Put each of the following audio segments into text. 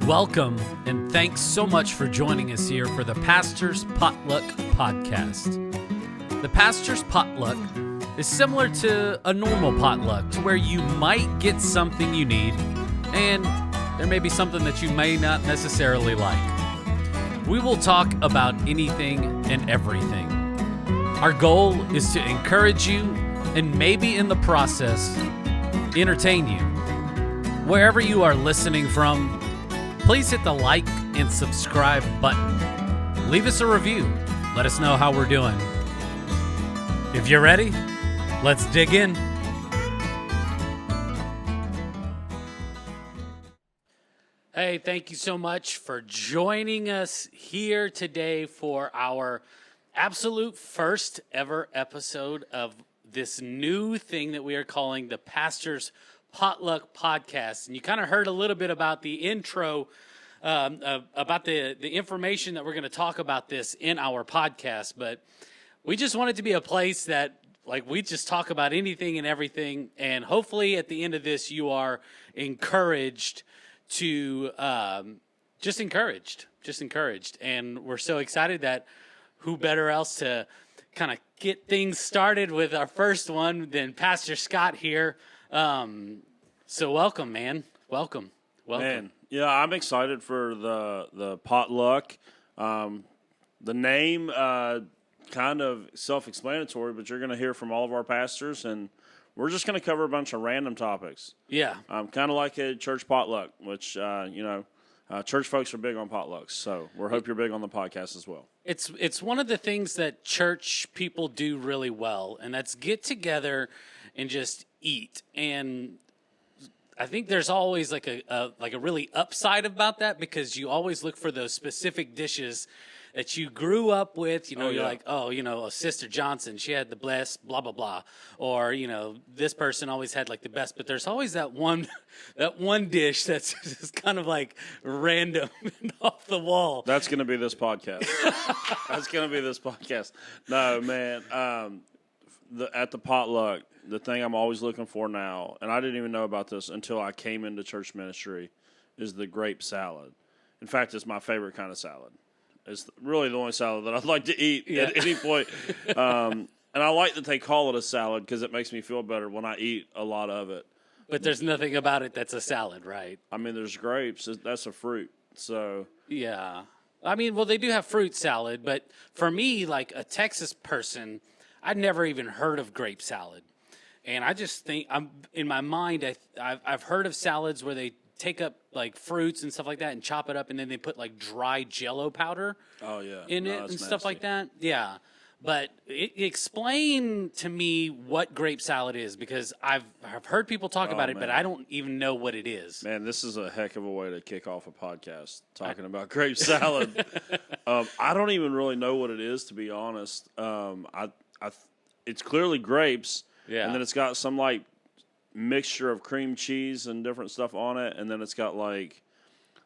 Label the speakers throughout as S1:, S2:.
S1: Welcome, and thanks so much for joining us here for the Pastor's Potluck podcast. The Pastor's Potluck is similar to a normal potluck, to where you might get something you need, and there may be something that you may not necessarily like. We will talk about anything and everything. Our goal is to encourage you and maybe in the process, entertain you. Wherever you are listening from, please hit the like and subscribe button. Leave us a review. Let us know how we're doing. If you're ready, let's dig in. Hey, thank you so much for joining us here today for our absolute first ever episode of this new thing that we are calling the Pastor's Potluck podcast. And you kind of heard a little bit about the intro, about the information that we're going to talk about this in our podcast. But we just want it to be a place that, like, we just talk about anything and everything. And hopefully at the end of this, you are encouraged to, just encouraged. And we're so excited that who better else to kind of get things started with our first one than Pastor Scott here. So welcome, man. Welcome.
S2: Man, yeah, I'm excited for the potluck. The name, kind of self-explanatory, but you're going to hear from all of our pastors, and we're just going to cover a bunch of random topics.
S1: Yeah.
S2: Kind of like a church potluck, which, church folks are big on potlucks, so we hope you're big on the podcast as well.
S1: It's one of the things that church people do really well, and that's get together and just eat. And I think there's always like a really upside about that, because you always look for those specific dishes that you grew up with. You're like, Sister Johnson, she had the best, blah, blah, blah. Or, this person always had like the best, but there's always that one dish that's just kind of like random and off the wall.
S2: That's going to be this podcast. No, man. At the potluck, the thing I'm always looking for now, and I didn't even know about this until I came into church ministry, is the grape salad. In fact, it's my favorite kind of salad. It's really the only salad that I'd like to eat at any point. And I like that they call it a salad because it makes me feel better when I eat a lot of it.
S1: But there's nothing about it that's a salad, right?
S2: I mean, there's grapes. That's a fruit. So
S1: yeah. I mean, well, they do have fruit salad, but for me, like a Texas person, I'd never even heard of grape salad. And I just think, in my mind, I've heard of salads where they take up like fruits and stuff like that and chop it up, and then they put like dry Jell-O powder in it and stuff like that. Yeah. But explain to me what grape salad is, because I've heard people talk about it, but I don't even know what it is.
S2: Man, this is a heck of a way to kick off a podcast, talking about grape salad. I don't even really know what it is, to be honest. It's clearly grapes, and then it's got some like mixture of cream cheese and different stuff on it, and then it's got like,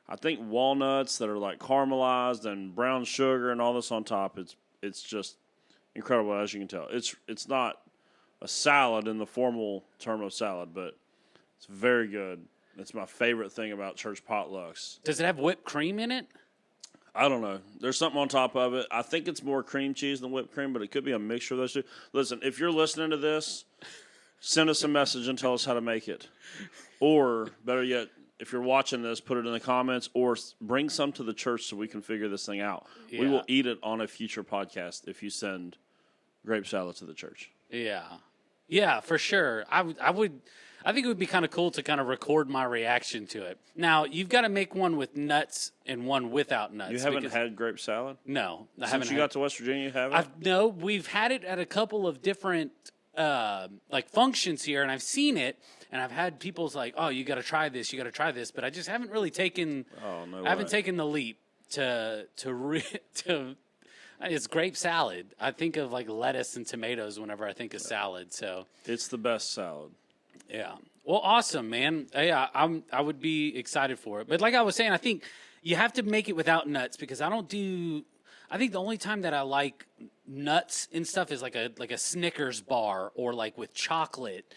S2: I think, walnuts that are like caramelized and brown sugar and all this on top. It's just incredible, as you can tell. It's not a salad in the formal term of salad, but it's very good. It's my favorite thing about church potlucks.
S1: Does it have whipped cream in it?
S2: I don't know. There's something on top of it. I think it's more cream cheese than whipped cream, but it could be a mixture of those two. Listen, if you're listening to this, send us a message and tell us how to make it. Or, better yet, if you're watching this, put it in the comments, or bring some to the church so we can figure this thing out. Yeah. We will eat it on a future podcast if you send grape salad to the church.
S1: Yeah. Yeah, for sure. I think it would be kind of cool to kind of record my reaction to it. Now, you've got to make one with nuts and one without nuts.
S2: You haven't had grape salad?
S1: No.
S2: Since you got to West Virginia, you haven't?
S1: No, we've had it at a couple of different functions here, and I've seen it, and I've had people's like, oh, you got to try this, but I just haven't really taken taken the leap to it's grape salad. I think of like lettuce and tomatoes whenever I think of salad, so
S2: it's the best salad.
S1: Yeah. Well, awesome, man. Yeah, I would be excited for it. But like I was saying, I think you have to make it without nuts, because I think the only time that I like nuts and stuff is like a Snickers bar, or like with chocolate.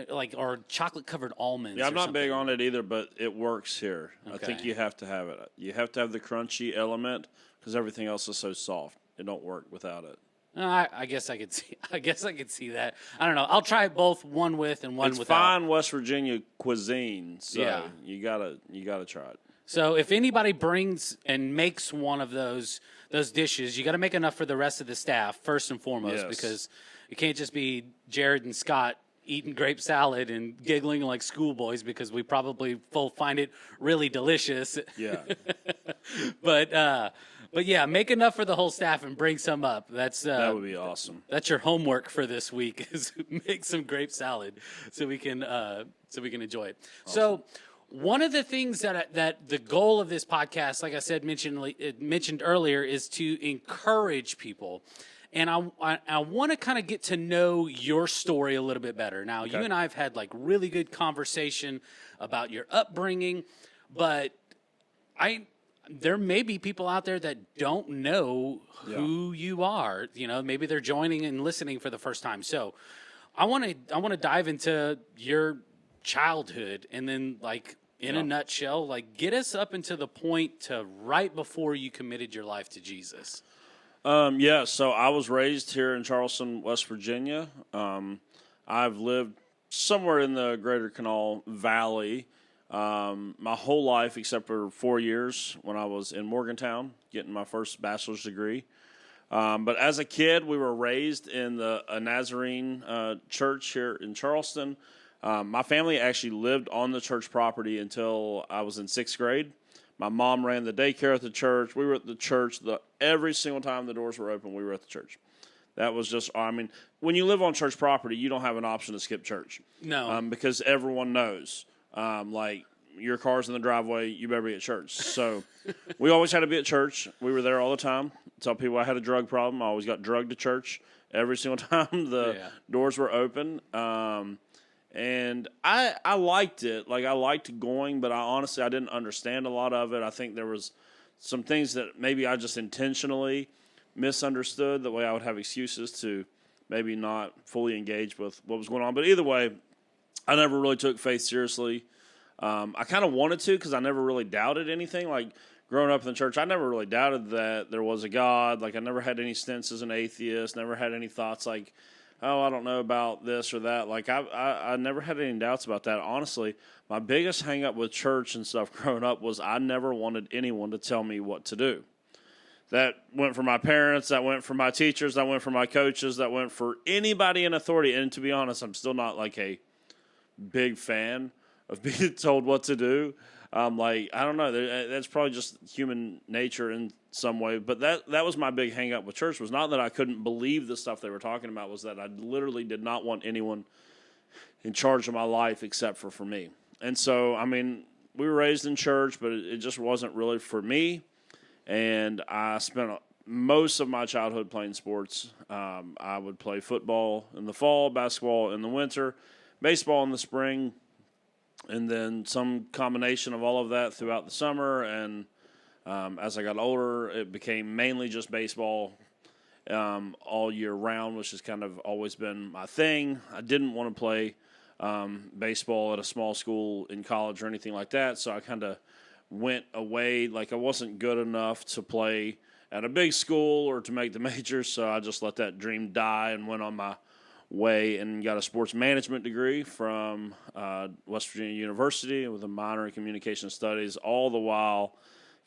S1: like or chocolate covered almonds.
S2: Yeah, I'm not
S1: something.
S2: big on it either, but it works here.
S1: Okay.
S2: I think you have to have it. You have to have the crunchy element because everything else is so soft. It don't work without it.
S1: I guess I could see. I guess I could see that. I don't know. I'll try both, one with and one
S2: it's
S1: without.
S2: fine West Virginia cuisine, so
S1: Yeah.
S2: you gotta try it.
S1: So if anybody brings and makes one of those dishes, you got to make enough for the rest of the staff first and foremost,
S2: Yes.
S1: because it can't just be Jared and Scott eating grape salad and giggling like schoolboys because we probably both find it really delicious.
S2: Yeah.
S1: But yeah, make enough for the whole staff and bring some up.
S2: That would be awesome.
S1: That's your homework for this week is make some grape salad so we can enjoy it. Awesome. So one of the things that the goal of this podcast, like I said, mentioned earlier, is to encourage people. And I want to kind of get to know your story a little bit better. Now, you and I have had like really good conversation about your upbringing, but there may be people out there that don't know who you are. You know, maybe they're joining and listening for the first time. So I want to dive into your childhood and then like in a nutshell, like get us up into the point to right before you committed your life to Jesus.
S2: So I was raised here in Charleston, West Virginia. I've lived somewhere in the Greater Kanawha Valley my whole life except for 4 years when I was in Morgantown getting my first bachelor's degree. But as a kid, we were raised in a Nazarene church here in Charleston. My family actually lived on the church property until I was in 6th grade. My mom ran the daycare at the church. We were at the church every single time the doors were open. We were at the church. That was just, I mean, when you live on church property, you don't have an option to skip church.
S1: No.
S2: Because everyone knows, like, your car's in the driveway, you better be at church. So we always had to be at church. We were there all the time. Tell people I had a drug problem. I always got drugged to church every single time the doors were open. And I liked it. Like, I liked going, but I didn't understand a lot of it. I think there was some things that maybe I just intentionally misunderstood, the way I would have excuses to maybe not fully engage with what was going on. But either way, I never really took faith seriously. I kind of wanted to because I never really doubted anything. Like, growing up in the church, I never really doubted that there was a God. Like, I never had any stints as an atheist, never had any thoughts like, oh, I don't know about this or that. Like, I never had any doubts about that. Honestly, my biggest hang-up with church and stuff growing up was I never wanted anyone to tell me what to do. That went for my parents, that went for my teachers, that went for my coaches, that went for anybody in authority. And to be honest, I'm still not, like, a big fan of being told what to do. Like, I don't know. That's probably just human nature in some way. But that was my big hang up with church, was not that I couldn't believe the stuff they were talking about, was that I literally did not want anyone in charge of my life except for me. And so, I mean, we were raised in church, but it just wasn't really for me. And I spent most of my childhood playing sports. I would play football in the fall, basketball in the winter, baseball in the spring, and then some combination of all of that throughout the summer. And as I got older, it became mainly just baseball all year round, which has kind of always been my thing. I didn't want to play baseball at a small school in college or anything like that, so I kind of went away. Like, I wasn't good enough to play at a big school or to make the majors, so I just let that dream die and went on my way and got a sports management degree from West Virginia University with a minor in communication studies, all the while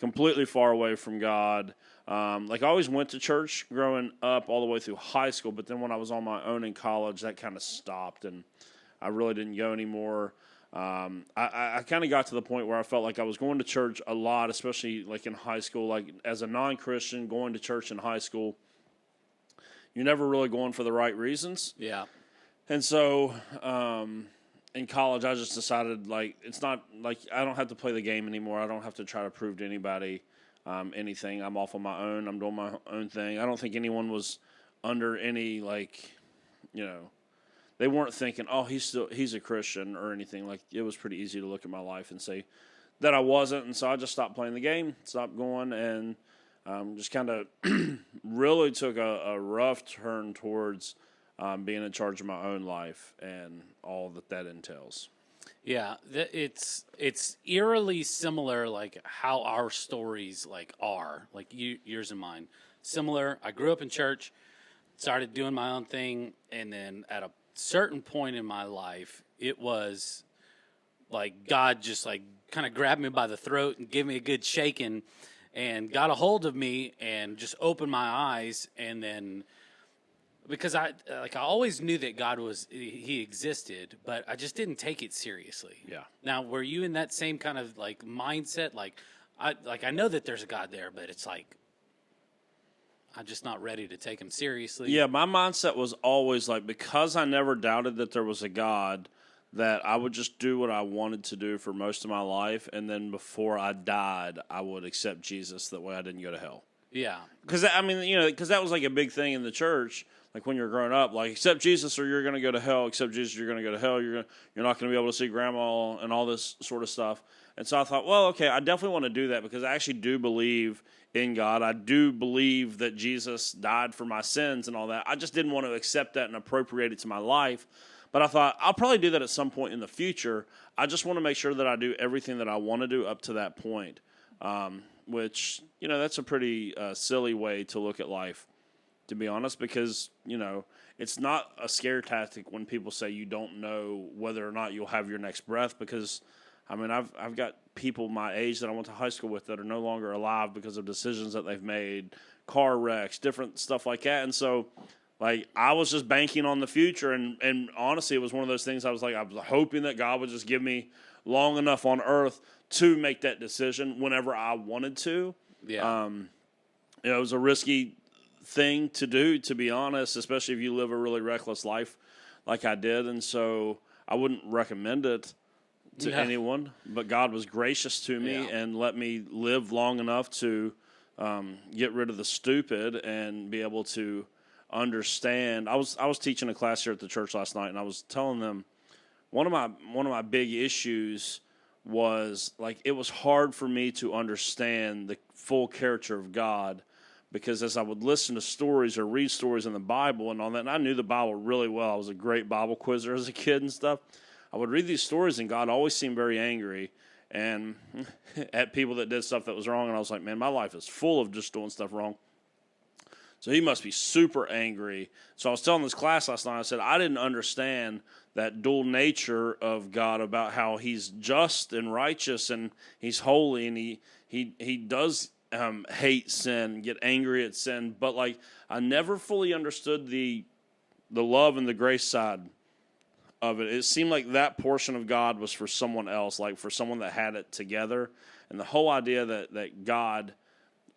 S2: completely far away from God. Like, I always went to church growing up all the way through high school, but then when I was on my own in college, that kind of stopped, and I really didn't go anymore. I kind of got to the point where I felt like I was going to church a lot, especially like in high school. Like, as a non-Christian, going to church in high school, you're never really going for the right reasons.
S1: Yeah.
S2: And so in college, I just decided, like, it's not like I don't have to play the game anymore. I don't have to try to prove to anybody anything. I'm off on my own. I'm doing my own thing. I don't think anyone was under any, like, you know, they weren't thinking, oh, he's a Christian or anything. Like, it was pretty easy to look at my life and say that I wasn't. And so I just stopped playing the game, stopped going, and just kind of really took a rough turn towards being in charge of my own life and all that entails.
S1: Yeah, it's eerily similar, like how our stories are, like yours and mine. Similar. I grew up in church, started doing my own thing, and then at a certain point in my life, it was like God just like kind of grabbed me by the throat and gave me a good shaking, and got a hold of me and just opened my eyes, and then. Because I always knew that God he existed, but I just didn't take it seriously.
S2: Yeah.
S1: Now, were you in that same kind of like mindset? I know that there's a God there, but it's like I'm just not ready to take him seriously.
S2: Yeah, my mindset was always like, because I never doubted that there was a God, that I would just do what I wanted to do for most of my life, and then before I died, I would accept Jesus. That way I didn't go to hell.
S1: Yeah.
S2: Because that was like a big thing in the church. Like when you're growing up, like accept Jesus or you're going to go to hell. Accept Jesus, you're going to go to hell. You're not going to be able to see grandma and all this sort of stuff. And so I thought, well, okay, I definitely want to do that because I actually do believe in God. I do believe that Jesus died for my sins and all that. I just didn't want to accept that and appropriate it to my life. But I thought I'll probably do that at some point in the future. I just want to make sure that I do everything that I want to do up to that point, which, that's a pretty silly way to look at life, to be honest, because, it's not a scare tactic when people say you don't know whether or not you'll have your next breath, because, I've got people my age that I went to high school with that are no longer alive because of decisions that they've made, car wrecks, different stuff like that. And so, I was just banking on the future, and honestly, it was one of those things I was hoping that God would just give me long enough on earth to make that decision whenever I wanted to.
S1: Yeah.
S2: It was a risky thing to do, to be honest, especially if you live a really reckless life like I did. And so I wouldn't recommend it to anyone, but God was gracious to me and let me live long enough to get rid of the stupid and be able to understand. I was teaching a class here at the church last night, and I was telling them one of my big issues was it was hard for me to understand the full character of God, because as I would listen to stories or read stories in the Bible and all that, and I knew the Bible really well. I was a great Bible quizzer as a kid and stuff. I would read these stories, and God always seemed very angry and at people that did stuff that was wrong. And I was like, man, my life is full of just doing stuff wrong. So he must be super angry. So I was telling this class last night, I said, I didn't understand that dual nature of God, about how he's just and righteous and he's holy, and he does hate sin, get angry at sin. But I never fully understood the love and the grace side of it. It seemed like that portion of God was for someone else, like for someone that had it together. And the whole idea that God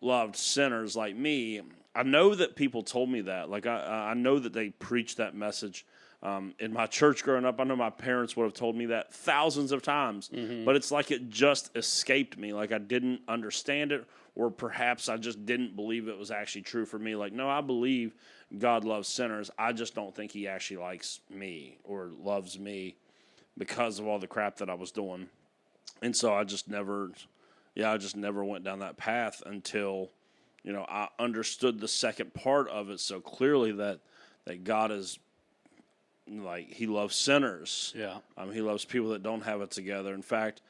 S2: loved sinners like me, I know that people told me that. I know that they preached that message in my church growing up. I know my parents would have told me that thousands of times, but it's like it just escaped me. I didn't understand it, or perhaps I just didn't believe it was actually true for me. No, I believe God loves sinners. I just don't think he actually likes me or loves me because of all the crap that I was doing. And so I just never went down that path until, I understood the second part of it so clearly, that God is he loves sinners.
S1: Yeah.
S2: He loves people that don't have it together. In fact,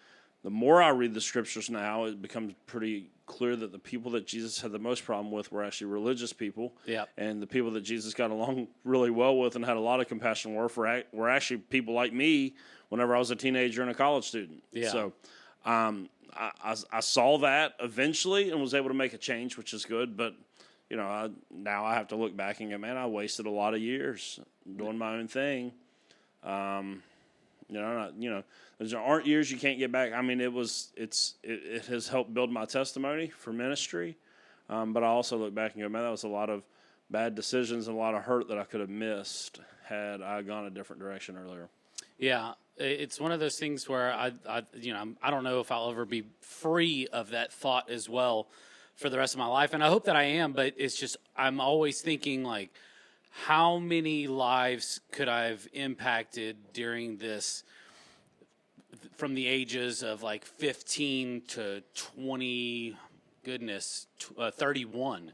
S2: the more I read the scriptures now, it becomes pretty clear that the people that Jesus had the most problem with were actually religious people.
S1: Yeah.
S2: And the people that Jesus got along really well with and had a lot of compassion were actually people like me whenever I was a teenager and a college student.
S1: Yeah.
S2: So I saw that eventually and was able to make a change, which is good. But, now I have to look back and go, man, I wasted a lot of years doing my own thing. There aren't years you can't get back. It has helped build my testimony for ministry. But I also look back and go, man, that was a lot of bad decisions and a lot of hurt that I could have missed had I gone a different direction earlier.
S1: Yeah, it's one of those things where I don't know if I'll ever be free of that thought as well for the rest of my life, and I hope that I am. But it's just I'm always thinking how many lives could I have impacted during this, from the ages of 15 to 20, 31.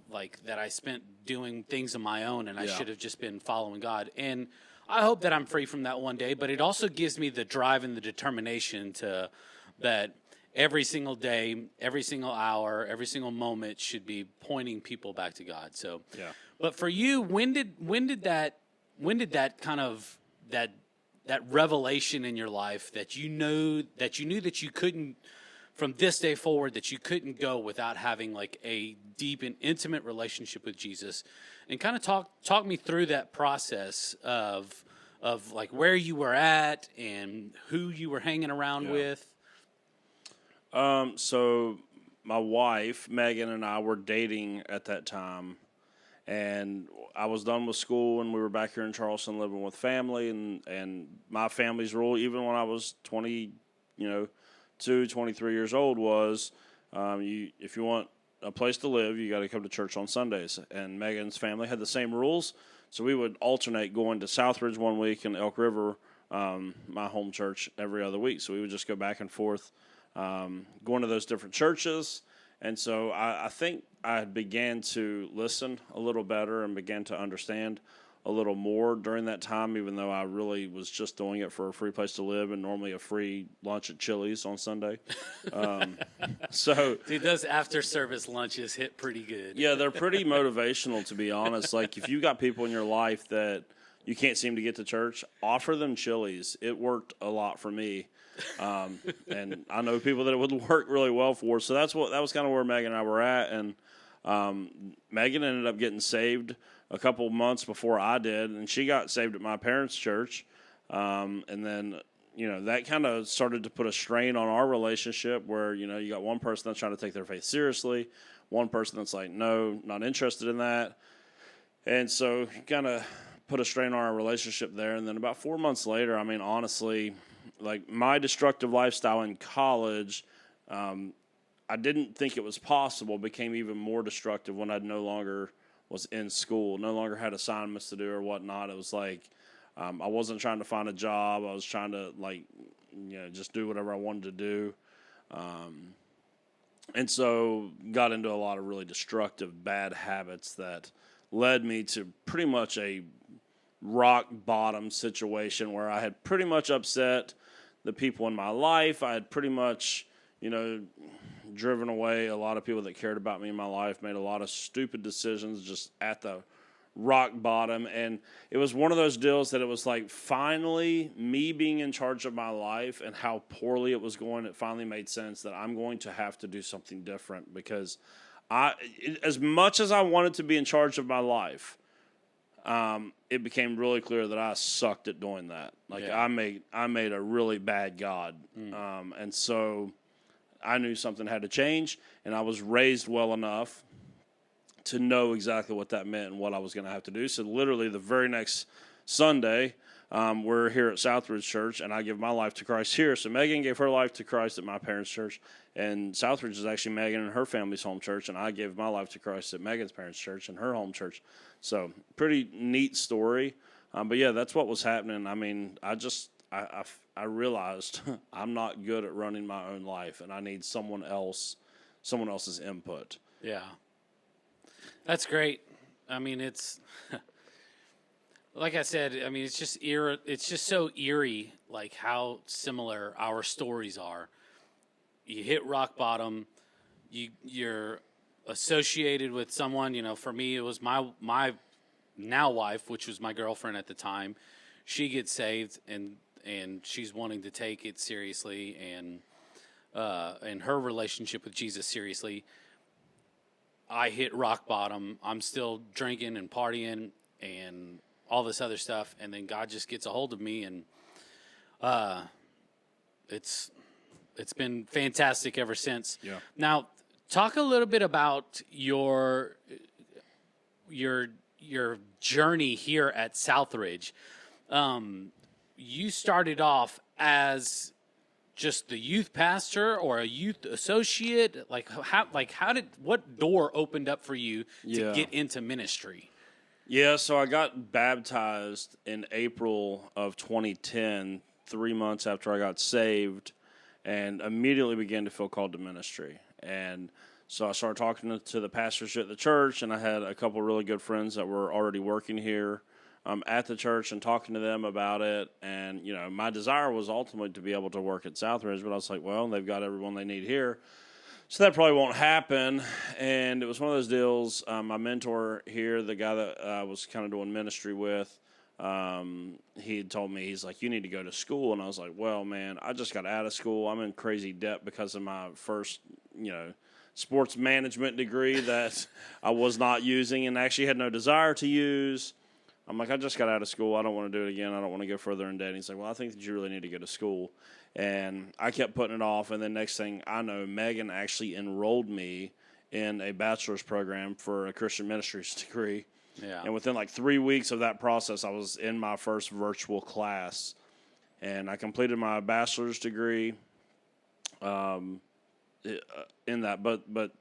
S1: like that I spent doing things on my own and I should have just been following God. And I hope that I'm free from that one day, but it also gives me the drive and the determination that every single day, every single hour, every single moment should be pointing people back to God. So, but for you, when did that kind of that revelation in your life that you knew that you couldn't, from this day forward, that you couldn't go without having like a deep and intimate relationship with Jesus, and kind of talk me through that process of like where you were at and who you were hanging around with?
S2: So my wife, Megan, and I were dating at that time, and I was done with school, and we were back here in Charleston living with family, and my family's rule, even when I was 23 years old, was if you want a place to live, you got to come to church on Sundays. And Megan's family had the same rules, so we would alternate going to Southridge one week and Elk River, my home church, every other week. So we would just go back and forth, going to those different churches. And so I think I began to listen a little better and began to understand a little more during that time, even though I really was just doing it for a free place to live and normally a free lunch at Chili's on Sunday. So
S1: Dude, those after service lunches hit pretty good.
S2: Yeah, they're pretty motivational, to be honest. Like, if you got people in your life that you can't seem to get to church, offer them Chili's. It worked a lot for me. And I know people that it would work really well for. So that was kind of where Megan and I were at. And Megan ended up getting saved a couple months before I did, and she got saved at my parents' church. And then, that kind of started to put a strain on our relationship where, you got one person that's trying to take their faith seriously, one person that's like, no, not interested in that. And so kind of put a strain on our relationship there. And then about 4 months later, I mean, honestly, like my destructive lifestyle in college, I didn't think it was possible, became even more destructive when I no longer was in school, no longer had assignments to do or whatnot. It was like I wasn't trying to find a job. I was trying to just do whatever I wanted to do. And so got into a lot of really destructive, bad habits that led me to pretty much a rock bottom situation where I had pretty much upset the people in my life. I had pretty much, driven away a lot of people that cared about me in my life, made a lot of stupid decisions just at the rock bottom. And it was one of those deals that it was like finally me being in charge of my life and how poorly it was going, it finally made sense that I'm going to have to do something different, because as much as I wanted to be in charge of my life, it became really clear that I sucked at doing that. I made a really bad God. And so I knew something had to change, and I was raised well enough to know exactly what that meant and what I was going to have to do. So literally the very next Sunday, we're here at Southridge Church, and I give my life to Christ here. So Megan gave her life to Christ at my parents' church, and Southridge is actually Megan and her family's home church, and I gave my life to Christ at Megan's parents' church and her home church. So pretty neat story. But yeah, that's what was happening. I mean, I realized I'm not good at running my own life, and I need someone else's input.
S1: Yeah. That's great. I mean, it's like I said, I mean, it's just so eerie, like how similar our stories are. You hit rock bottom, you're associated with someone, for me it was my now wife, which was my girlfriend at the time. She gets saved and she's wanting to take it seriously and her relationship with Jesus seriously. I hit rock bottom. I'm still drinking and partying and all this other stuff, and then God just gets a hold of me, and it's been fantastic ever since.
S2: Yeah.
S1: Now, talk a little bit about your journey here at Southridge. You started off as just the youth pastor or a youth associate? What door opened up for you to get into ministry?
S2: Yeah, so I got baptized in April of 2010, 3 months after I got saved, and immediately began to feel called to ministry. And So I started talking to the pastors at the church, and I had a couple of really good friends that were already working here at the church and talking to them about it. And, my desire was ultimately to be able to work at Southridge, but I was like, well, they've got everyone they need here. So that probably won't happen. And it was one of those deals. My mentor here, the guy that I was kind of doing ministry with, he had told me, he's like, you need to go to school. And I was like, well, man, I just got out of school. I'm in crazy debt because of my first, sports management degree that I was not using and actually had no desire to use. I'm like, I just got out of school. I don't want to do it again. I don't want to go further in debt. And he's like, well, I think that you really need to go to school. And I kept putting it off. And then next thing I know, Megan actually enrolled me in a bachelor's program for a Christian ministries degree.
S1: Yeah.
S2: And within like 3 weeks of that process, I was in my first virtual class. And I completed my bachelor's degree in that. But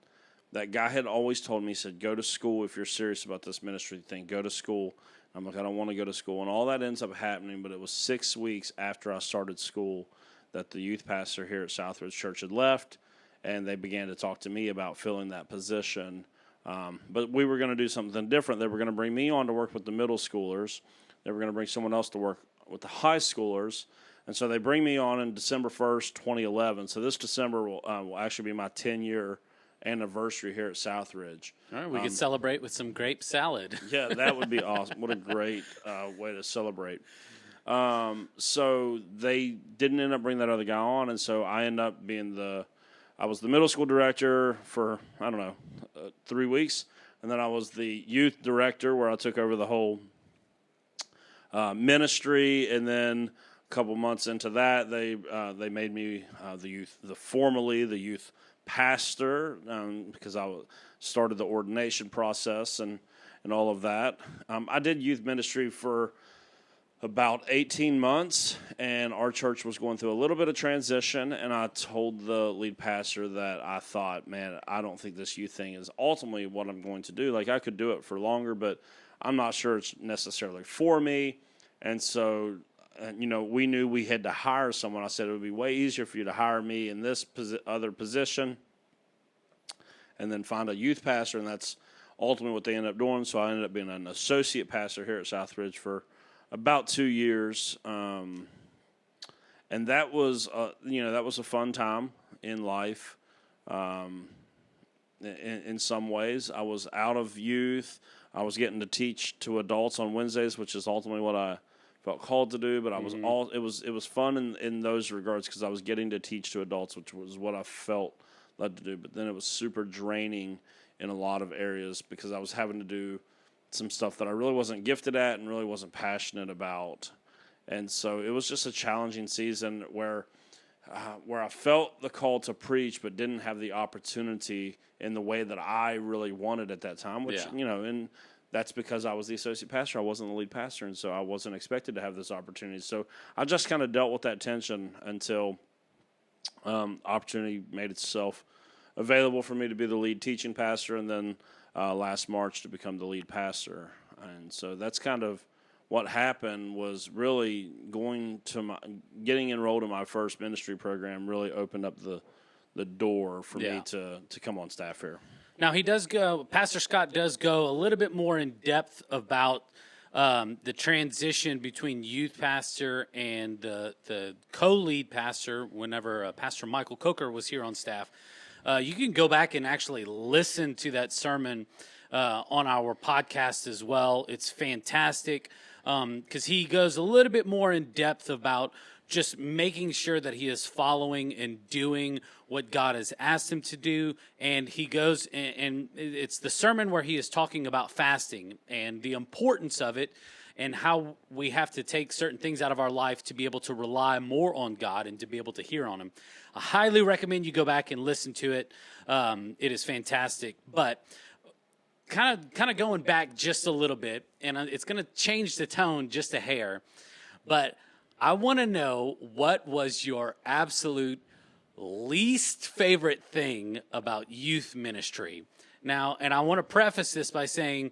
S2: that guy had always told me, he said, go to school if you're serious about this ministry thing. Go to school. I'm like, I don't want to go to school. And all that ends up happening, but it was 6 weeks after I started school that the youth pastor here at Southridge Church had left, and they began to talk to me about filling that position. But we were going to do something different. They were going to bring me on to work with the middle schoolers. They were going to bring someone else to work with the high schoolers. And so they bring me on in December 1st, 2011. So this December will actually be my 10-year anniversary here at Southridge.
S1: All right, we could celebrate with some grape salad.
S2: Yeah, that would be awesome. What a great way to celebrate. So they didn't end up bringing that other guy on, and so I ended up being I was the middle school director for, 3 weeks, and then I was the youth director where I took over the whole ministry, and then a couple months into that, they made me formerly the youth pastor because I started the ordination process and all of that. I did youth ministry for about 18 months, and our church was going through a little bit of transition, and I told the lead pastor that I thought, man, I don't think this youth thing is ultimately what I'm going to do. Like, I could do it for longer, but I'm not sure it's necessarily for me. And so, we knew we had to hire someone. I said it would be way easier for you to hire me in this other position and then find a youth pastor, and that's ultimately what they ended up doing. So I ended up being an associate pastor here at Southridge for about 2 years, and that was a fun time in life. In some ways, I was out of youth. I was getting to teach to adults on Wednesdays, which is ultimately what I felt called to do. But I was it was fun in those regards because I was getting to teach to adults, which was what I felt led to do. But then it was super draining in a lot of areas because I was having to do some stuff that I really wasn't gifted at and really wasn't passionate about. And so it was just a challenging season where I felt the call to preach but didn't have the opportunity in the way that I really wanted at that time, which, and that's because I was the associate pastor. I wasn't the lead pastor, and so I wasn't expected to have this opportunity. So I just kind of dealt with that tension until opportunity made itself available for me to be the lead teaching pastor, and then last March to become the lead pastor. And so that's kind of what happened. Was really getting enrolled in my first ministry program really opened up the door for me to come on staff here.
S1: Now Pastor Scott does go a little bit more in depth about the transition between youth pastor and the co-lead pastor whenever Pastor Michael Coker was here on staff. You can go back and actually listen to that sermon on our podcast as well. It's fantastic because he goes a little bit more in depth about just making sure that he is following and doing what God has asked him to do. And he goes, and it's the sermon where he is talking about fasting and the importance of it and how we have to take certain things out of our life to be able to rely more on God and to be able to hear on him. I highly recommend you go back and listen to it. It is fantastic. But kind of going back just a little bit, and it's going to change the tone just a hair, but I want to know, what was your absolute least favorite thing about youth ministry? Now, and I want to preface this by saying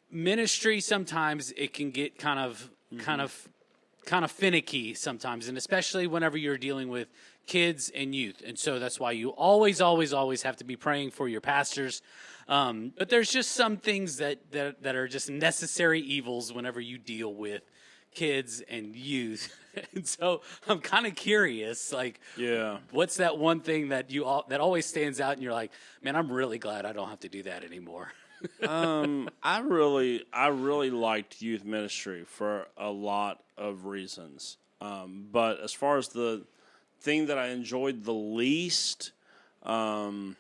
S1: ministry sometimes it can get kind of finicky sometimes, and especially whenever you're dealing with kids and youth. And so that's why you always, always, always have to be praying for your pastors. But there's just some things that are just necessary evils whenever you deal with kids and youth. And so I'm kind of curious, like, what's that one thing that that always stands out and you're like, man, I'm really glad I don't have to do that anymore.
S2: I really liked youth ministry for a lot of reasons. But as far as the thing that I enjoyed the least, I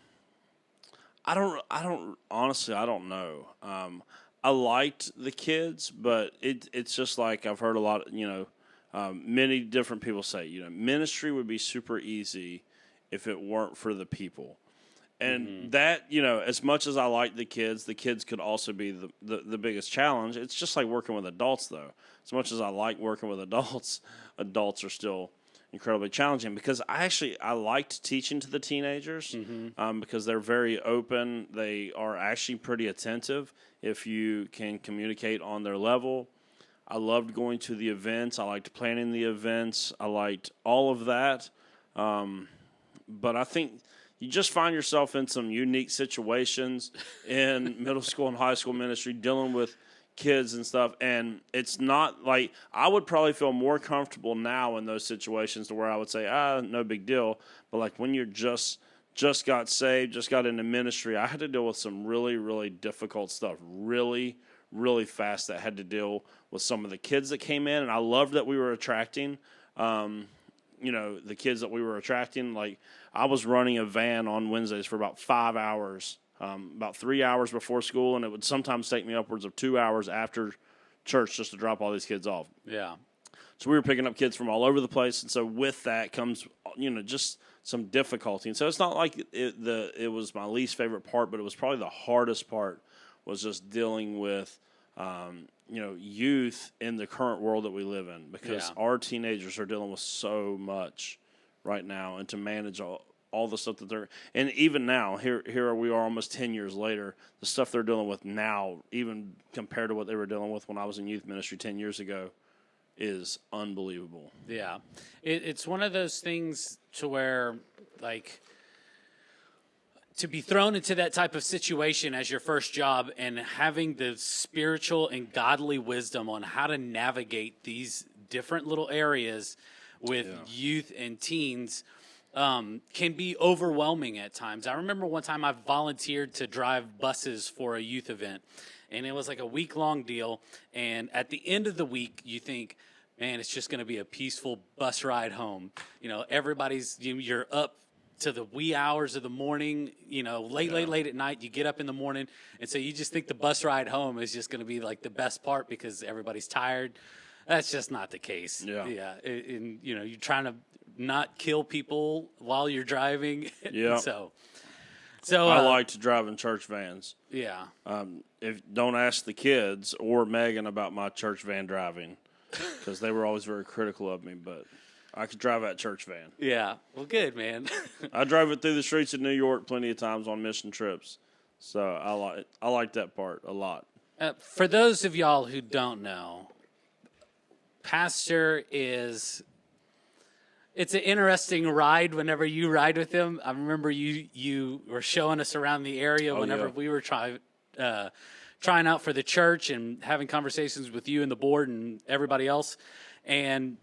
S2: don't honestly, I don't know. I liked the kids, but it's just like I've heard a lot, many different people say, ministry would be super easy if it weren't for the people. And that, as much as I like the kids could also be the biggest challenge. It's just like working with adults, though. As much as I like working with adults are still incredibly challenging because I liked teaching to the teenagers because they're very open. They are actually pretty attentive if you can communicate on their level. I loved going to the events. I liked planning the events. I liked all of that. But I think you just find yourself in some unique situations in middle school and high school ministry dealing with kids and stuff, and it's not like I would probably feel more comfortable now in those situations to where I would say, no big deal. But like when you're just got saved, just got into ministry, I had to deal with some really, really difficult stuff really, really fast that had to deal with some of the kids that came in, and I loved that we were attracting the kids that we were attracting. Like I was running a van on Wednesdays for about 5 hours, about 3 hours before school, and it would sometimes take me upwards of 2 hours after church just to drop all these kids off.
S1: Yeah.
S2: So we were picking up kids from all over the place, and so with that comes, just some difficulty. And so it's not like it was my least favorite part, but it was probably the hardest part was just dealing with youth in the current world that we live in because our teenagers are dealing with so much right now, and to manage all the stuff that they're, and even now, here we are almost 10 years later, the stuff they're dealing with now, even compared to what they were dealing with when I was in youth ministry 10 years ago, is unbelievable.
S1: Yeah. It's one of those things to where, like, to be thrown into that type of situation as your first job and having the spiritual and godly wisdom on how to navigate these different little areas with youth and teens can be overwhelming at times. I remember one time I volunteered to drive buses for a youth event, and it was like a week-long deal. And at the end of the week, you think, man, it's just going to be a peaceful bus ride home. Everybody's, you're up to the wee hours of the morning, late at night. You get up in the morning, and so you just think the bus ride home is just going to be like the best part because everybody's tired. That's just not the case. Yeah. And you're trying to not kill people while you're driving.
S2: Yeah.
S1: So
S2: I like to drive in church vans.
S1: Yeah.
S2: If don't ask the kids or Megan about my church van driving, because they were always very critical of me, but I could drive that church van.
S1: Yeah. Well, good, man.
S2: I drove it through the streets of New York plenty of times on mission trips. So I like that part a lot.
S1: For those of y'all who don't know, Pastor is... It's an interesting ride whenever you ride with him. I remember you were showing us around the area whenever we were trying out for the church and having conversations with you and the board and everybody else. And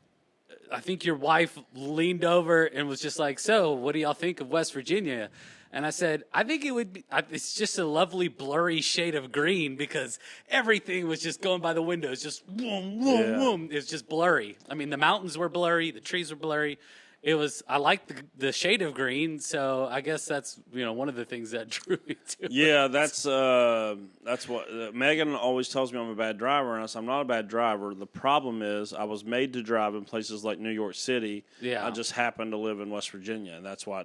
S1: I think your wife leaned over and was just like, so what do y'all think of West Virginia? And I said, I think it would be, it's just a lovely blurry shade of green because everything was just going by the windows, just boom, boom, boom. It was just blurry. I mean, the mountains were blurry, the trees were blurry. I liked the shade of green, so I guess that's, one of the things that drew me to it.
S2: Yeah, that's what Megan always tells me I'm a bad driver, and I said, I'm not a bad driver. The problem is I was made to drive in places like New York City.
S1: Yeah.
S2: I just happen to live in West Virginia, and that's why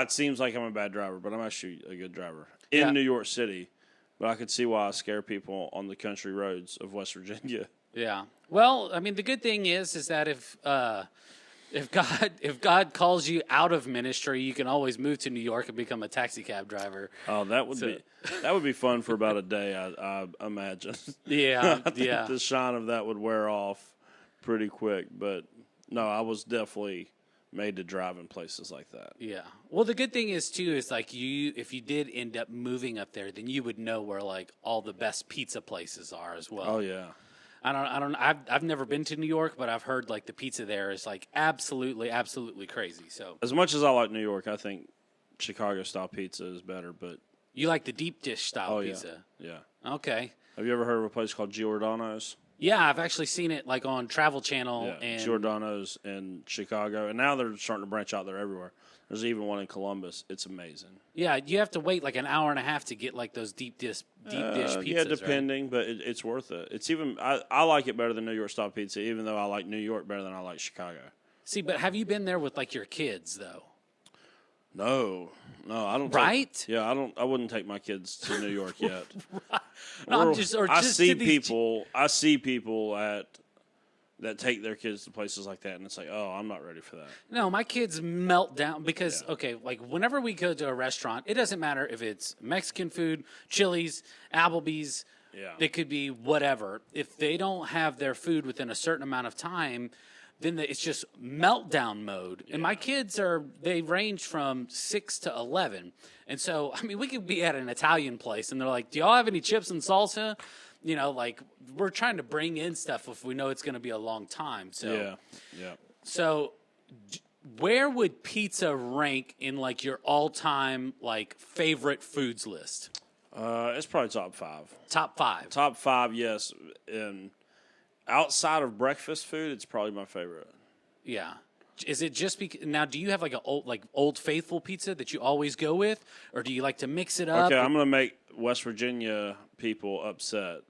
S2: it seems like I'm a bad driver, but I'm actually a good driver in New York City. But I could see why I scare people on the country roads of West Virginia.
S1: Yeah. Well, I mean, the good thing is that if God calls you out of ministry, you can always move to New York and become a taxi cab driver.
S2: Oh, that would be fun for about a day, I imagine.
S1: Yeah,
S2: I think the shine of that would wear off pretty quick. But no, I was definitely made to drive in places like that.
S1: Yeah. Well, the good thing is too is like if you did end up moving up there, then you would know where like all the best pizza places are as well.
S2: Oh yeah.
S1: I've never been to New York, but I've heard like the pizza there is like absolutely crazy. So
S2: as much as I like New York, I think Chicago style pizza is better. But
S1: you like the deep dish style pizza?
S2: Yeah.
S1: Okay.
S2: Have you ever heard of a place called Giordano's?
S1: Yeah, I've actually seen it like on Travel Channel.
S2: Yeah,
S1: and
S2: Giordano's in Chicago, and now they're starting to branch out there everywhere. There's even one in Columbus. It's amazing.
S1: Yeah, you have to wait like an hour and a half to get like those deep dish pizzas.
S2: Yeah, depending, right? But it's worth it. It's even I like it better than New York style pizza, even though I like New York better than I like Chicago.
S1: See, but have you been there with like your kids though?
S2: No, I don't.
S1: Right?
S2: I wouldn't take my kids to New York yet.
S1: Right. No,
S2: I see people that take their kids to places like that, and it's like, oh, I'm not ready for that.
S1: No, my kids melt down because, okay, like whenever we go to a restaurant, it doesn't matter if it's Mexican food, Chili's, Applebee's, it could be whatever. If they don't have their food within a certain amount of time, then it's just meltdown mode. And my kids they range from 6 to 11. And so, I mean, we could be at an Italian place, and they're like, do y'all have any chips and salsa? You know, like we're trying to bring in stuff if we know it's going to be a long time. So,
S2: yeah.
S1: So, where would pizza rank in like your all-time like favorite foods list?
S2: It's probably top 5.
S1: Top 5.
S2: Top 5, yes. And outside of breakfast food, it's probably my favorite.
S1: Yeah. Is it just because now? Do you have like Old Faithful pizza that you always go with, or do you like to mix it up?
S2: Okay, I'm going to make West Virginia people upset.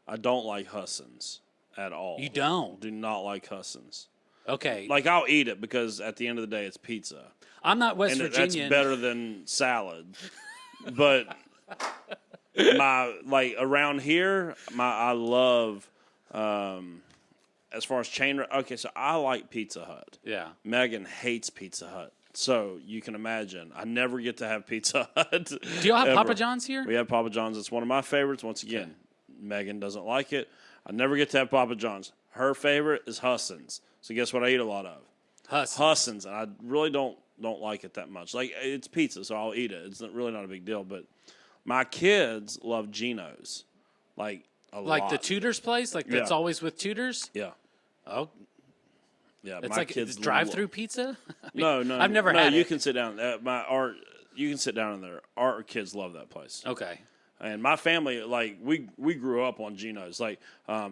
S2: I don't like Husson's at all.
S1: You don't?
S2: Do not like Husson's.
S1: Okay.
S2: Like, I'll eat it because at the end of the day, it's pizza.
S1: I'm not West
S2: That's
S1: Virginian.
S2: better than salad. But around here, I love as far as chain. Okay, so I like Pizza Hut.
S1: Yeah.
S2: Megan hates Pizza Hut. So you can imagine, I never get to have Pizza Hut.
S1: Do y'all have Papa John's here?
S2: We have Papa John's. It's one of my favorites. Once again, Megan doesn't like it. I never get to have Papa John's. Her favorite is Husson's. So guess what I eat a lot of? Husson's. And I really don't like it that much. Like, it's pizza, so I'll eat it. It's really not a big deal. But my kids love Geno's. Like, a lot.
S1: Like the Tudor's place? Like that's always with Tudor's?
S2: Yeah.
S1: Oh.
S2: Yeah,
S1: it's
S2: my
S1: like
S2: kids
S1: drive-through pizza? I
S2: No.
S1: mean, I've never had it.
S2: You can sit down. You can sit down in there. Our kids love that place.
S1: Okay.
S2: And my family, like, we grew up on Geno's. Like,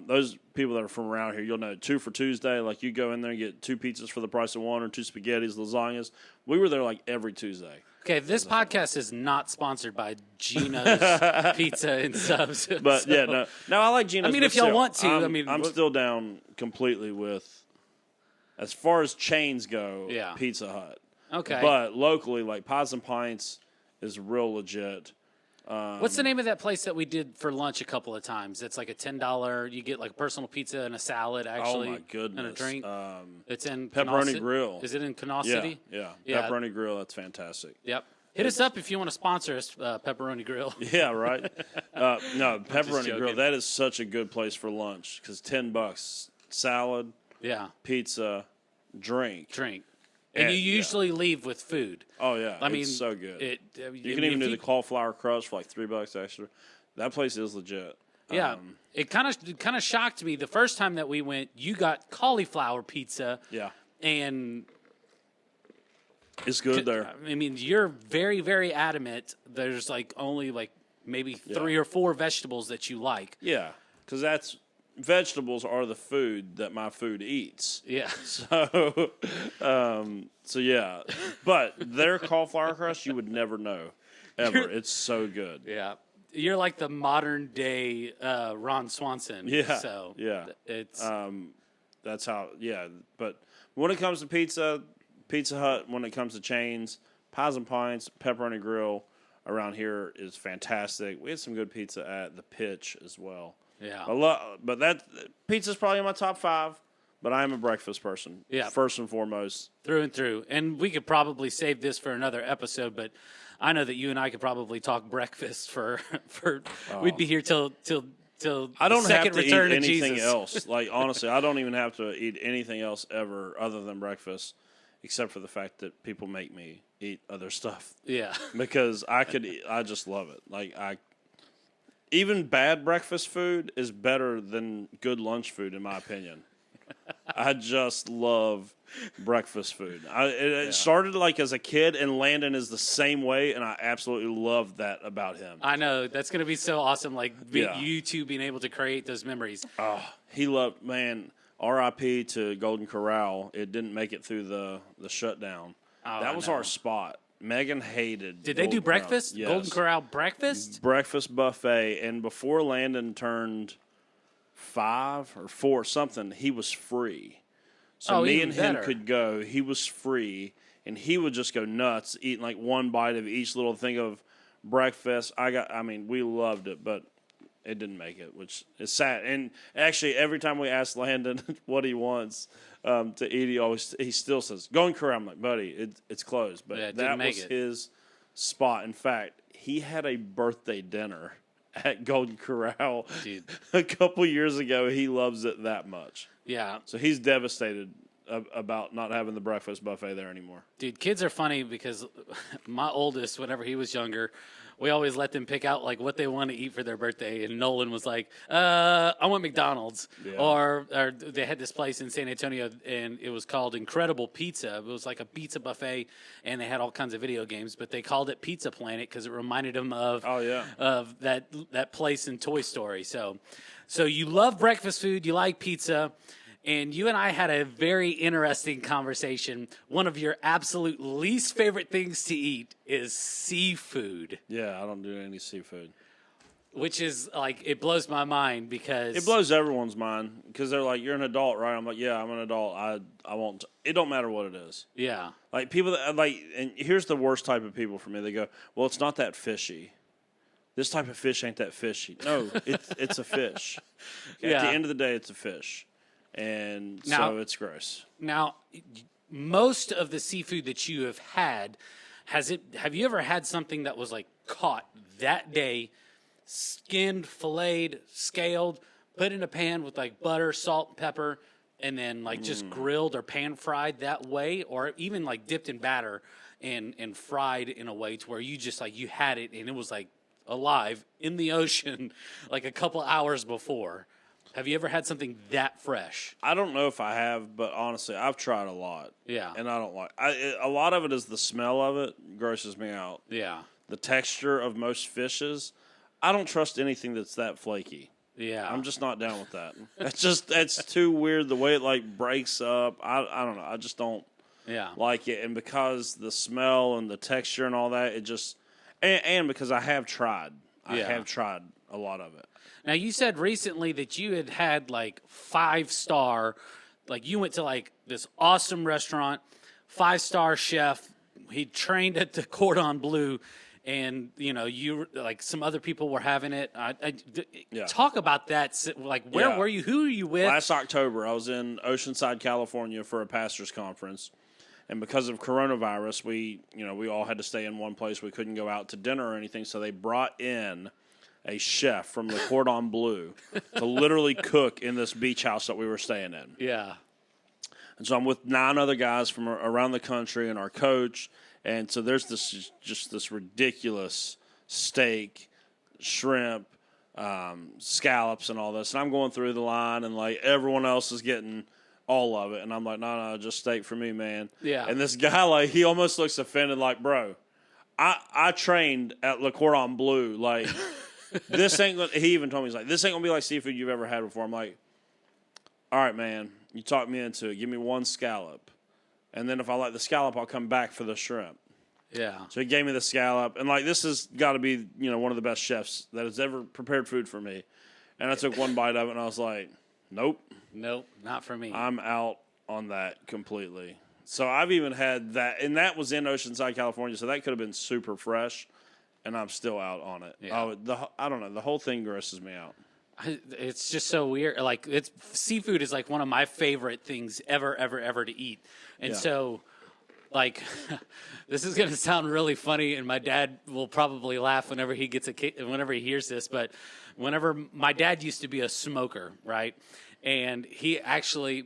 S2: those people that are from around here, you'll know 2 for Tuesday. Like, you go in there and get 2 pizzas for the price of 1 or 2 spaghettis, lasagnas. We were there, like, every Tuesday.
S1: Okay, this podcast is not sponsored by Geno's Pizza and Subs.
S2: But, no, I like Geno's.
S1: I mean, if y'all want to.
S2: I'm still down completely with, as far as chains go, Pizza Hut.
S1: Okay.
S2: But locally, like, Pies and Pints is real legit.
S1: What's the name of that place that we did for lunch a couple of times? It's like a $10. You get like a personal pizza and a salad, actually.
S2: Oh my goodness!
S1: And a drink. It's in
S2: Pepperoni Grill.
S1: Is it in Canal City?
S2: Yeah. Pepperoni Grill. That's fantastic.
S1: Yep. Hit us up if you want to sponsor us, Pepperoni Grill.
S2: Yeah, right. No, Pepperoni Grill. That is such a good place for lunch because $10, salad, pizza, drink. And you usually leave with food. Oh, yeah. I mean, it's so good. You can even do the cauliflower crust for like $3 extra. That place is legit.
S1: Yeah. It kind of shocked me. The first time that we went, you got cauliflower pizza.
S2: Yeah.
S1: And
S2: it's good there.
S1: I mean, you're very, very adamant. There's like only like maybe 3 or 4 vegetables that you like.
S2: Yeah. Because vegetables are the food that my food eats.
S1: Yeah.
S2: So yeah. But their cauliflower crust, you would never know. Ever. It's so good.
S1: Yeah. You're like the modern day Ron Swanson.
S2: Yeah.
S1: So
S2: it's that's how but when it comes to Pizza Hut, when it comes to chains, Pies and Pints, Pepperoni Grill around here is fantastic. We had some good pizza at the Pitch as well.
S1: Yeah.
S2: But that pizza's probably in my top 5, but I am a breakfast person.
S1: Yeah.
S2: First and foremost.
S1: Through and through. And we could probably save this for another episode, but I know that you and I could probably talk breakfast for we'd be here till
S2: I don't
S1: second
S2: have to
S1: return
S2: eat
S1: of
S2: anything
S1: Jesus.
S2: else. Like, honestly, I don't even have to eat anything else ever other than breakfast. except for the fact that people make me eat other stuff.
S1: Yeah.
S2: Because I just love it. Like, even bad breakfast food is better than good lunch food, in my opinion. I just love breakfast food. It started like as a kid, and Landon is the same way, and I absolutely love that about him.
S1: I know. That's going to be so awesome, like you two being able to create those memories.
S2: Oh, he loved, man, RIP to Golden Corral. It didn't make it through the shutdown.
S1: Oh,
S2: that was our spot. Megan hated
S1: Did they do breakfast?
S2: Yes.
S1: Golden Corral breakfast?
S2: Breakfast buffet. And before Landon turned 5 or 4 something, he was free. So me and him could go. He was free, and he would just go nuts, eating like one bite of each little thing of breakfast. We loved it, but it didn't make it, which is sad. And actually, every time we ask Landon what he wants to eat, he still says Golden Corral. I'm like, buddy, it's closed. But that was his spot. In fact, he had a birthday dinner at Golden Corral a couple years ago. He loves it that much.
S1: Yeah.
S2: So he's devastated about not having the breakfast buffet there anymore.
S1: Dude, kids are funny because my oldest, whenever he was younger, we always let them pick out like what they want to eat for their birthday. And Nolan was like, I want McDonald's. Yeah. Or they had this place in San Antonio, and it was called Incredible Pizza. It was like a pizza buffet, and they had all kinds of video games, but they called it Pizza Planet because it reminded them of of that place in Toy Story. So you love breakfast food, you like pizza. And you and I had a very interesting conversation. One of your absolute least favorite things to eat is seafood.
S2: Yeah, I don't do any seafood.
S1: Which is, like, it blows my mind because...
S2: It blows everyone's mind because they're like, you're an adult, right? I'm like, yeah, I'm an adult. I won't... It don't matter what it is.
S1: Yeah.
S2: Like, people that, like... And here's the worst type of people for me. They go, well, it's not that fishy. This type of fish ain't that fishy. No, it's a fish. Okay? At the end of the day, it's a fish. And so it's gross.
S1: Now, most of the seafood that you have had, have you ever had something that was like caught that day, skinned, filleted, scaled, put in a pan with like butter, salt, and pepper, and then like just grilled or pan fried that way, or even like dipped in batter and fried in a way to where you just like you had it and it was like alive in the ocean like a couple hours before? Have you ever had something that fresh?
S2: I don't know if I have, but honestly, I've tried a lot.
S1: Yeah.
S2: And I don't like a lot of it is the smell of it grosses me out.
S1: Yeah.
S2: The texture of most fishes. I don't trust anything that's that flaky.
S1: Yeah.
S2: I'm just not down with that. That's too weird the way it like breaks up. I don't know. I just don't like it. And because the smell and the texture and all that, it just and because I have tried. I have tried a lot of it.
S1: Now, you said recently that you had like 5-star, like you went to like this awesome restaurant, 5-star chef. He trained at the Cordon Bleu, and you like some other people were having it. Talk about that. Like, where were you? Who were you with?
S2: Last October, I was in Oceanside, California for a pastors' conference. And because of coronavirus, we all had to stay in one place. We couldn't go out to dinner or anything, so they brought in a chef from the Cordon Bleu to literally cook in this beach house that we were staying in.
S1: Yeah.
S2: And so I'm with 9 other guys from around the country and our coach. And so there's this ridiculous steak, shrimp, scallops and all this. And I'm going through the line and like everyone else is getting all of it. And I'm like, no, just steak for me, man.
S1: Yeah.
S2: And this guy, like, he almost looks offended like, bro, I trained at Le Cordon Bleu. Like, this ain't gonna, he even told me, he's like, this ain't going to be like seafood you've ever had before. I'm like, all right, man, you talked me into it. Give me 1 scallop. And then if I like the scallop, I'll come back for the shrimp.
S1: Yeah.
S2: So he gave me the scallop. And, like, this has got to be, one of the best chefs that has ever prepared food for me. And I took 1 bite of it, and I was like, nope.
S1: Nope, not for me.
S2: I'm out on that completely. So I've even had that, and that was in Oceanside, California, so that could have been super fresh, and I'm still out on it.
S1: Yeah.
S2: I don't know. The whole thing grosses me out.
S1: It's just so weird. Like, seafood is like one of my favorite things ever to eat. And so, like, this is going to sound really funny, and my dad will probably laugh whenever he hears this. But whenever my dad used to be a smoker, right? And he actually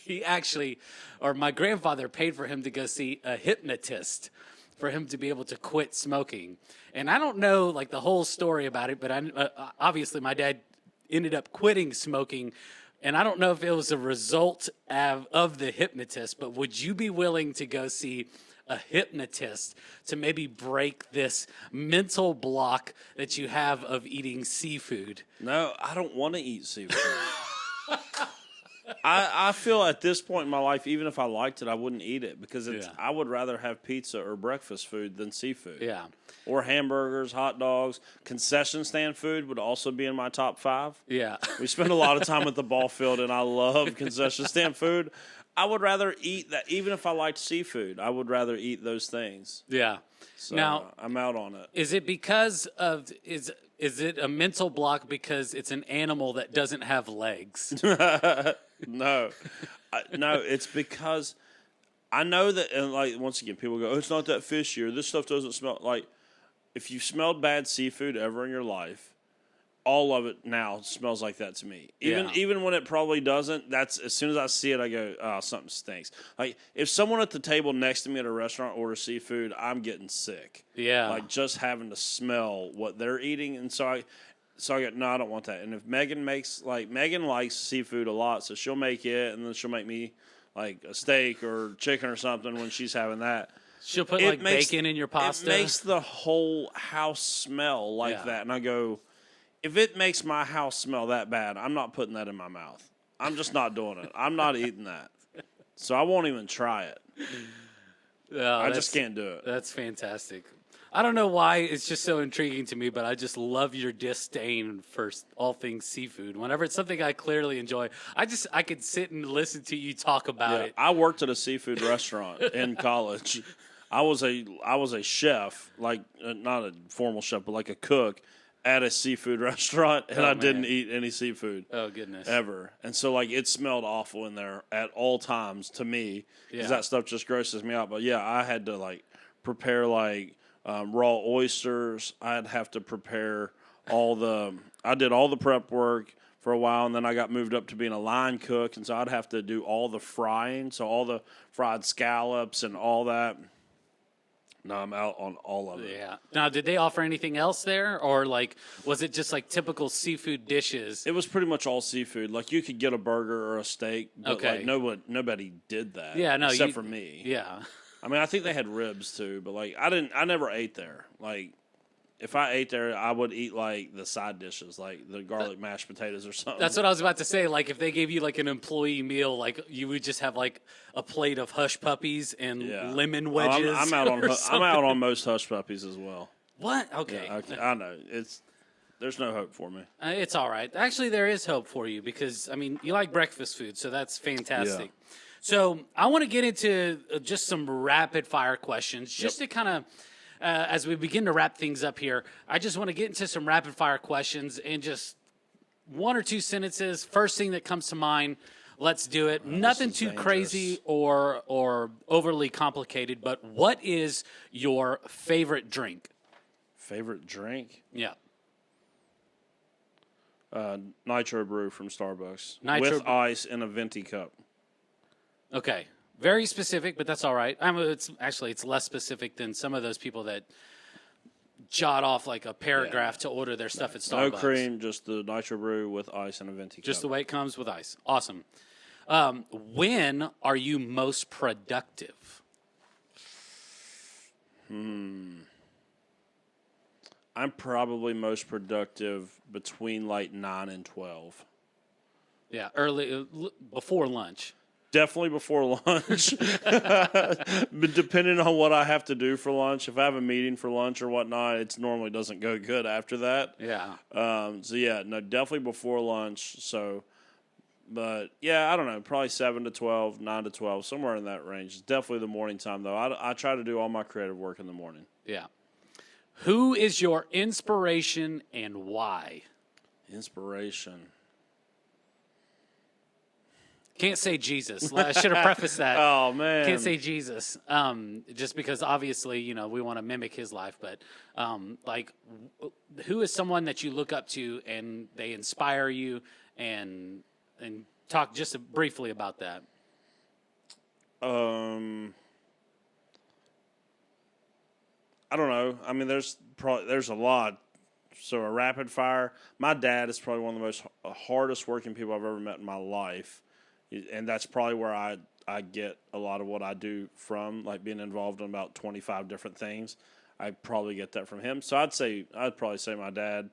S1: he actually, or my grandfather paid for him to go see a hypnotist for him to be able to quit smoking. And I don't know like the whole story about it, but obviously my dad ended up quitting smoking. And I don't know if it was a result of the hypnotist, but would you be willing to go see a hypnotist to maybe break this mental block that you have of eating seafood?
S2: No, I don't want to eat seafood. I feel at this point in my life, even if I liked it, I wouldn't eat it because I would rather have pizza or breakfast food than seafood.
S1: Yeah.
S2: Or hamburgers, hot dogs. Concession stand food would also be in my top 5.
S1: Yeah.
S2: We spend a lot of time at the ball field, and I love concession stand food. I would rather eat that, even if I liked seafood. I would rather eat those things.
S1: Yeah.
S2: So
S1: now,
S2: I'm out on it.
S1: Is it because of is it a mental block because it's an animal that doesn't have legs?
S2: No, it's because I know that, and like once again, people go, "Oh, it's not that fishy," or "This stuff doesn't smell like." If you've smelled bad seafood ever in your life, all of it now smells like that to me. Even when it probably doesn't. That's as soon as I see it, I go, "Oh, something stinks." Like if someone at the table next to me at a restaurant orders seafood, I'm getting sick.
S1: Yeah,
S2: like just having to smell what they're eating, and so I go, no, I don't want that. And if Megan Megan likes seafood a lot, so she'll make it, and then she'll make me like a steak or chicken or something when she's having that.
S1: She'll put bacon in your pasta.
S2: It makes the whole house smell like that, and I go, if it makes my house smell that bad, I'm not putting that in my mouth. I'm just not doing it. I'm not eating that. So I won't even try it. I just can't do it.
S1: That's fantastic. I don't know why it's just so intriguing to me, but I just love your disdain for all things seafood. Whenever it's something I clearly enjoy, I could sit and listen to you talk about it.
S2: I worked at a seafood restaurant in college. I was a chef, like not a formal chef, but like a cook at a seafood restaurant, and I didn't eat any seafood.
S1: Oh, goodness.
S2: Ever. And so like it smelled awful in there at all times to me because that stuff just grosses me out. But yeah, I had to like prepare like raw oysters. I'd have to prepare I did all the prep work for a while, and then I got moved up to being a line cook, and so I'd have to do all the frying, so all the fried scallops and all that. No, I'm out on all of it.
S1: Yeah. Now, did they offer anything else there, or like was it just like typical seafood dishes?
S2: It was pretty much all seafood. Like you could get a burger or a steak, but like nobody did that.
S1: Yeah, no,
S2: except for me.
S1: Yeah.
S2: I mean, I think they had ribs too, but like I never ate there. Like if I ate there, I would eat like the side dishes, like the garlic mashed potatoes or something.
S1: That's what I was about to say. Like if they gave you like an employee meal, like you would just have like a plate of hush puppies and lemon wedges.
S2: I'm out on most hush puppies as well.
S1: What? Okay.
S2: Yeah, okay. I know there's no hope for me.
S1: It's all right. Actually, there is hope for you because I mean you like breakfast food, so that's fantastic. Yeah. So I want to get into just some rapid fire questions, just to kind of. As we begin to wrap things up here, I just want to get into some rapid fire questions and just 1 or 2 sentences. First thing that comes to mind, let's do it. Nothing too crazy or overly complicated, but what is your favorite drink?
S2: Favorite drink?
S1: Yeah.
S2: Nitro Brew from Starbucks.
S1: With
S2: ice in a venti cup.
S1: Okay. Very specific, but that's all right. It's less specific than some of those people that jot off like a paragraph to order their stuff at Starbucks.
S2: No cream, just the Nitro Brew with ice and a venti cup.
S1: Just the way it comes with ice. Awesome. When are you most productive?
S2: I'm probably most productive between like 9 and 12.
S1: Yeah, early before lunch.
S2: Definitely before lunch. But depending on what I have to do for lunch, if I have a meeting for lunch or whatnot, it normally doesn't go good after that.
S1: Yeah.
S2: Definitely before lunch. So, but yeah, I don't know, probably 7 to 12, 9 to 12, somewhere in that range. It's definitely the morning time though. I try to do all my creative work in the morning.
S1: Yeah. Who is your inspiration and why?
S2: Inspiration.
S1: Can't say Jesus. I should have prefaced that.
S2: Oh, man.
S1: Can't say Jesus. Just because obviously, we want to mimic his life. But, who is someone that you look up to and they inspire you and talk just briefly about that?
S2: I don't know. I mean, there's a lot. So a rapid fire. My dad is probably one of the most hardest working people I've ever met in my life, and that's probably where I get a lot of what I do from, like being involved in about 25 different things. I probably get that from him. So I'd probably say my dad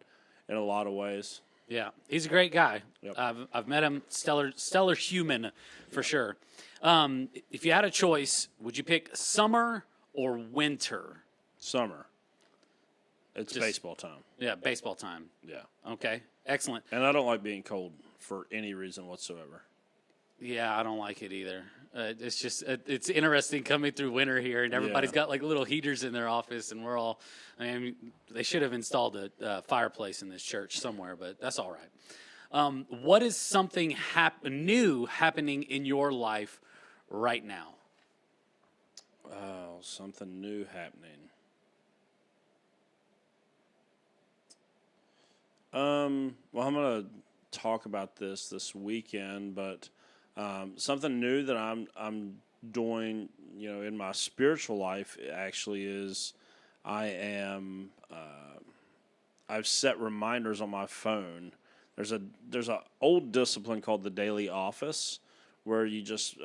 S2: in a lot of ways.
S1: Yeah, he's a great guy.
S2: Yep.
S1: I've met him. Stellar human for sure. If you had a choice, would you pick summer or winter?
S2: Summer. It's baseball time.
S1: Yeah, baseball time.
S2: Yeah.
S1: Okay, excellent.
S2: And I don't like being cold for any reason whatsoever.
S1: Yeah, I don't like it either. It's just it's interesting coming through winter here, and everybody's got like little heaters in their office, and we're all. I mean, they should have installed a fireplace in this church somewhere, but that's all right. What is something new happening in your life right now?
S2: Oh, something new happening. Well, I'm going to talk about this weekend, but something new that I'm doing, in my spiritual life actually is I've set reminders on my phone. There's a old discipline called the daily office where you just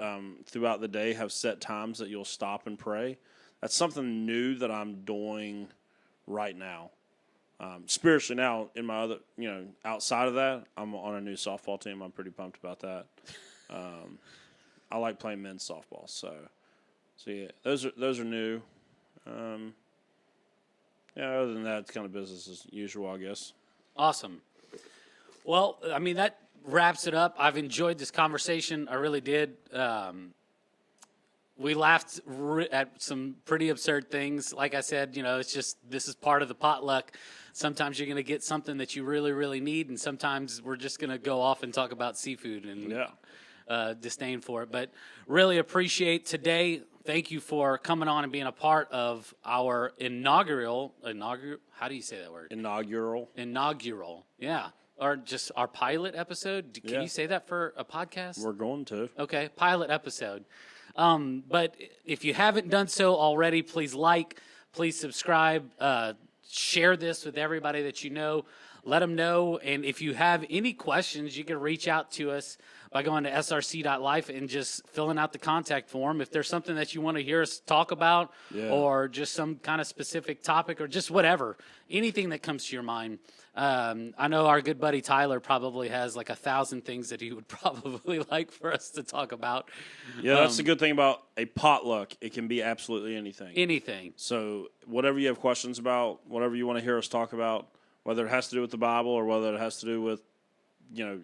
S2: throughout the day have set times that you'll stop and pray. That's something new that I'm doing right now. Spiritually now, in my other, outside of that, I'm on a new softball team. I'm pretty pumped about that. I like playing men's softball, so yeah, those are new. Other than that, it's kind of business as usual, I guess.
S1: Awesome. Well, I mean, that wraps it up. I've enjoyed this conversation. I really did. We laughed at some pretty absurd things. Like I said, it's just this is part of the potluck. Sometimes you're going to get something that you really, really need, and sometimes we're just going to go off and talk about seafood and disdain for it. But really appreciate today. Thank you for coming on and being a part of our inaugural. How do you say that word?
S2: Inaugural,
S1: yeah. Or just our pilot episode. Can you say that for a podcast?
S2: We're going to.
S1: Okay, pilot episode. But if you haven't done so already, please please subscribe, share this with everybody that you know. Let them know. And if you have any questions, you can reach out to us by going to src.life and just filling out the contact form. If there's something that you want to hear us talk about or just some kind of specific topic or just whatever, anything that comes to your mind. I know our good buddy Tyler probably has like 1,000 things that he would probably like for us to talk about.
S2: Yeah, that's the good thing about a potluck. It can be absolutely anything.
S1: Anything.
S2: So whatever you have questions about, whatever you want to hear us talk about, whether it has to do with the Bible or whether it has to do with,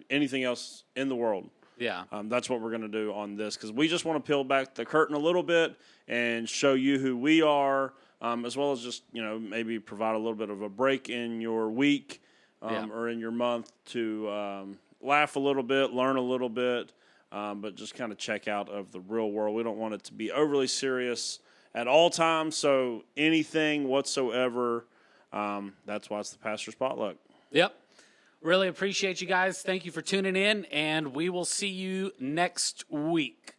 S2: anything else in the world.
S1: Yeah.
S2: That's what we're going to do on this because we just want to peel back the curtain a little bit and show you who we are, as well as just, maybe provide a little bit of a break in your week or in your month to laugh a little bit, learn a little bit, but just kind of check out of the real world. We don't want it to be overly serious at all times, so anything whatsoever, that's why it's the Pastor's Potluck.
S1: Yep. Really appreciate you guys. Thank you for tuning in, and we will see you next week.